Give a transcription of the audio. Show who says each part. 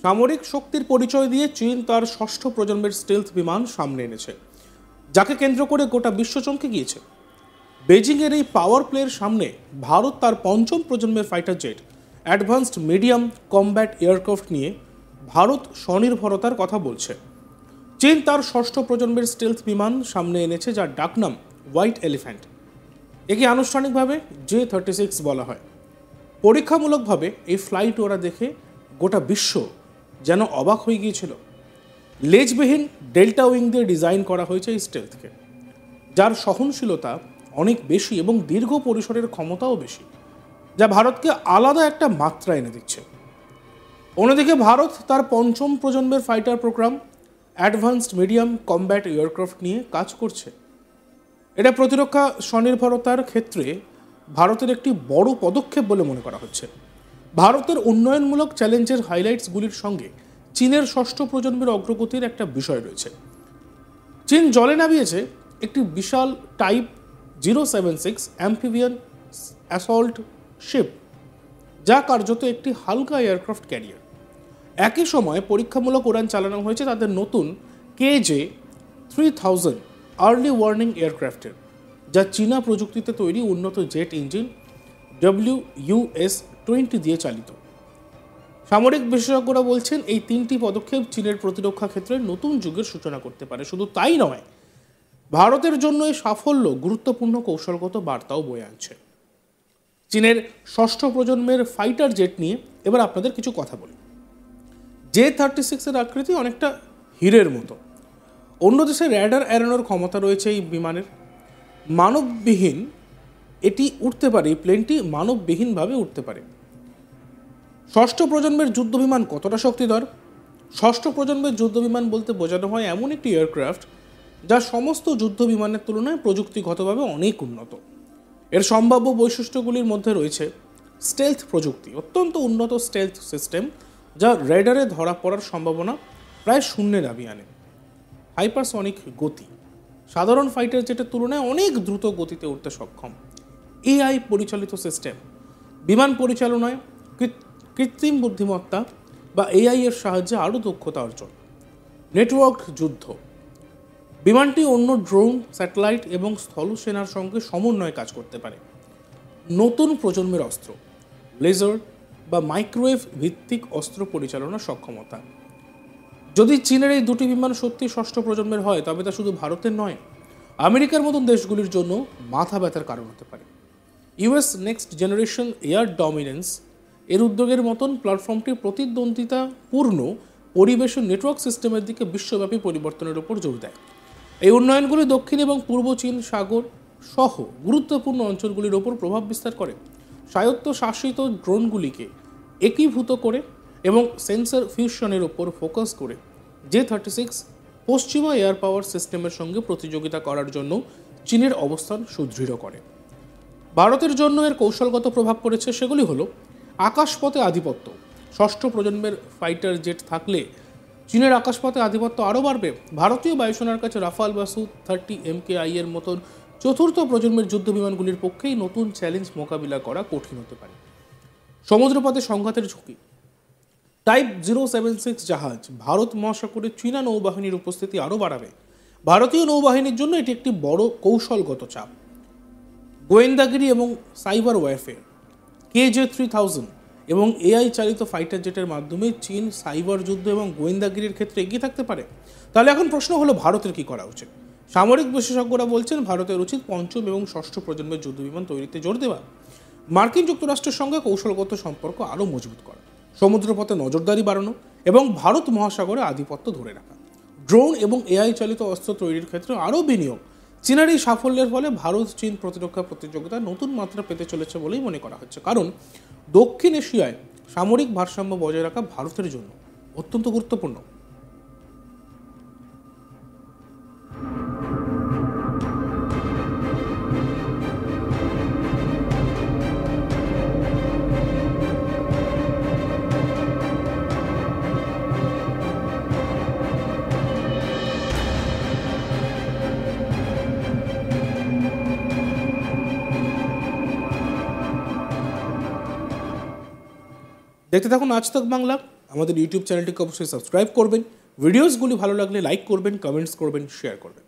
Speaker 1: সামরিক শক্তির পরিচয় দিয়ে চীন তার ষষ্ঠ প্রজন্মের স্টেলথ বিমান সামনে এনেছে, যাকে কেন্দ্র করে গোটা বিশ্ব চমকে গিয়েছে। বেজিংয়ের এই পাওয়ার প্লের সামনে ভারত তার পঞ্চম প্রজন্মের fighter jet advanced medium combat aircraft নিয়ে ভারত স্বনির্ভরতার কথা বলছে। চীন তার ষষ্ঠ প্রজন্মের স্টেলথ বিমান সামনে এনেছে, যার ডাকনাম হোয়াইট এলিফ্যান্ট। একে আনুষ্ঠানিকভাবে J-36 বলা হয়। পরীক্ষামূলকভাবে এই ফ্লাইট ওরা দেখে গোটা বিশ্ব যেন অবাক হয়ে গিয়েছিল। লেজবিহীন ডেল্টা উইং দিয়ে ডিজাইন করা হয়েছে এই স্টেলথকে, যার সহনশীলতা অনেক বেশি এবং দীর্ঘ পরিসরের ক্ষমতাও বেশি, যা ভারতকে আলাদা একটা মাত্রা এনে দিচ্ছে। অন্যদিকে ভারত তার পঞ্চম প্রজন্মের fighter program advanced medium combat aircraft নিয়ে কাজ করছে। এটা প্রতিরক্ষা স্বনির্ভরতার ক্ষেত্রে ভারতের একটি বড় পদক্ষেপ বলে মনে করা হচ্ছে। ভারতের উন্নয়নমূলক চ্যালেঞ্জের হাইলাইটসগুলির সঙ্গে চীনের ষষ্ঠ প্রজন্মের অগ্রগতির একটা বিষয় রয়েছে। চীন জলে নামিয়েছে একটি বিশাল টাইপ 076 অ্যাম্ফিবিয়ান অ্যাসল্ট শিপ, যা কার্যত একটি হালকা এয়ারক্রাফট ক্যারিয়ার। একই সময় পরীক্ষামূলক উড়ান চালানো হয়েছে তাদের নতুন KJ-3000 আর্লি ওয়ার্নিং এয়ারক্রাফটের, যা চীনা প্রযুক্তিতে তৈরি উন্নত জেট ইঞ্জিন WUS-20 দিয়ে চালিত। সামরিক বিশেষজ্ঞরা বলছেন এই তিনটি পদক্ষেপ চীনের প্রতিরক্ষা ক্ষেত্রে নতুন যুগের সূচনা করতে পারে। শুধু তাই নয়, ভারতের জন্য এই সাফল্য গুরুত্বপূর্ণ কৌশলগত বার্তাও বয়ে আনছে। চীনের ষষ্ঠ প্রজন্মের ফাইটার জেট নিয়ে এবার আপনাদের কিছু কথা বলি। J-36 এর আকৃতি অনেকটা হীরের মতো। অন্য দেশে র্যাডার এড়ানোর ক্ষমতা রয়েছে এই বিমানের। মানববিহীন এটি উঠতে পারে, এই প্লেনটি মানববিহীনভাবে উঠতে পারে। ষষ্ঠ প্রজন্মের যুদ্ধবিমান কতটা শক্তিধর? ষষ্ঠ প্রজন্মের যুদ্ধবিমান বলতে বোঝানো হয় এমন একটি এয়ারক্রাফট যা সমস্ত যুদ্ধ বিমানের তুলনায় প্রযুক্তিগতভাবে অনেক উন্নত। এর সম্ভাব্য বৈশিষ্ট্যগুলির মধ্যে রয়েছে স্টেলথ প্রযুক্তি, অত্যন্ত উন্নত স্টেলথ সিস্টেম যা রেডারে ধরা পড়ার সম্ভাবনা প্রায় শূন্যে নামিয়ে আনে। হাইপারসনিক গতি, সাধারণ ফাইটার জেটের তুলনায় অনেক দ্রুত গতিতে উঠতে সক্ষম। AI পরিচালিত সিস্টেম, বিমান পরিচালনায় কৃত্রিম বুদ্ধিমত্তা বা AI এর সাহায্যে আরও দক্ষতা অর্জন। নেটওয়ার্ক যুদ্ধ, বিমানটি অন্য ড্রোন, স্যাটেলাইট এবং স্থলসেনার সঙ্গে সমন্বয়ে কাজ করতে পারে। নতুন প্রজন্মের অস্ত্র, লেজার বা মাইক্রোওয়েভ ভিত্তিক অস্ত্র পরিচালনার সক্ষমতা। যদি চীনের এই দুটি বিমান সত্যি ষষ্ঠ প্রজন্মের হয়, তবে তা শুধু ভারতের নয়, আমেরিকার মতন দেশগুলির জন্য মাথা ব্যথার কারণ হতে পারে। US next generation air dominance এর উদ্যোগের মতন প্ল্যাটফর্মটি প্রতিদ্বন্দ্বিতাপূর্ণ পরিবেশ ও নেটওয়ার্ক সিস্টেমের দিকে বিশ্বব্যাপী পরিবর্তনের উপর জোর দেয়। এই উন্নয়নগুলি দক্ষিণ এবং পূর্ব চীন সাগর সহ গুরুত্বপূর্ণ অঞ্চলগুলির ওপর প্রভাব বিস্তার করে। স্বায়ত্তশাসিত ড্রোনগুলিকে একীভূত করে এবং সেন্সর ফিউশনের ওপর ফোকাস করে J-36 পশ্চিমা এয়ার পাওয়ার সিস্টেমের সঙ্গে প্রতিযোগিতা করার জন্য চীনের অবস্থান সুদৃঢ় করে। ভারতের জন্য এর কৌশলগত প্রভাব পড়েছে, সেগুলি হলো আকাশপথে আধিপত্য। ষষ্ঠ প্রজন্মের ফাইটার জেট থাকলে চীনের আকাশপথে আধিপত্য আরও বাড়বে। ভারতীয় বায়ুসেনার কাছে রাফাল বা Su-30 MKI এর মতন চতুর্থ প্রজন্মের যুদ্ধ বিমানগুলির পক্ষেই নতুন চ্যালেঞ্জ মোকাবিলা করা কঠিন হতে পারে। সমুদ্রপথে সংঘাতের ঝুঁকি, টাইপ 076 জাহাজ ভারত মহাসাগরে চীনা নৌবাহিনীর উপস্থিতি আরও বাড়াবে। ভারতীয় নৌবাহিনীর জন্য এটি একটি বড় কৌশলগত চাপ। গোয়েন্দাগিরি এবং সাইবার ওয়ারফেয়ার, KJ-3000 এবং AI চালিত ফাইটার জেটের মাধ্যমে চীন সাইবার যুদ্ধ এবং গোয়েন্দাগিরির ক্ষেত্রে এগিয়ে থাকতে পারে। তাহলে এখন প্রশ্ন হলো, ভারতের কি করা উচিত? সামরিক বিশেষজ্ঞরা বলছেন ভারতের উচিত পঞ্চম এবং ষষ্ঠ প্রজন্মের যুদ্ধবিমান তৈরিতে জোর দেওয়া, মার্কিন যুক্তরাষ্ট্রের সঙ্গে কৌশলগত সম্পর্ক আরও মজবুত করা, সমুদ্রপথে নজরদারি বাড়ানো এবং ভারত মহাসাগরে আধিপত্য ধরে রাখা, ড্রোন এবং AI চালিত অস্ত্র তৈরির ক্ষেত্রে আরও বিনিয়োগ। চীনের এই সাফল্যের ফলে ভারত চীন প্রতিরক্ষা প্রতিযোগিতা নতুন মাত্রা পেতে চলেছে বলেই মনে করা হচ্ছে, কারণ দক্ষিণ এশিয়ায় সামরিক ভারসাম্য বজায় রাখা ভারতের জন্য অত্যন্ত গুরুত্বপূর্ণ। দেখতে থাকুন আজ তক বাংলা। আমাদের ইউটিউব চ্যানেলটিকে অবশ্যই সাবস্ক্রাইব করবেন, ভিডিওসগুলি ভালো লাগলে লাইক করবেন, কমেন্টস করবেন, শেয়ার করবেন।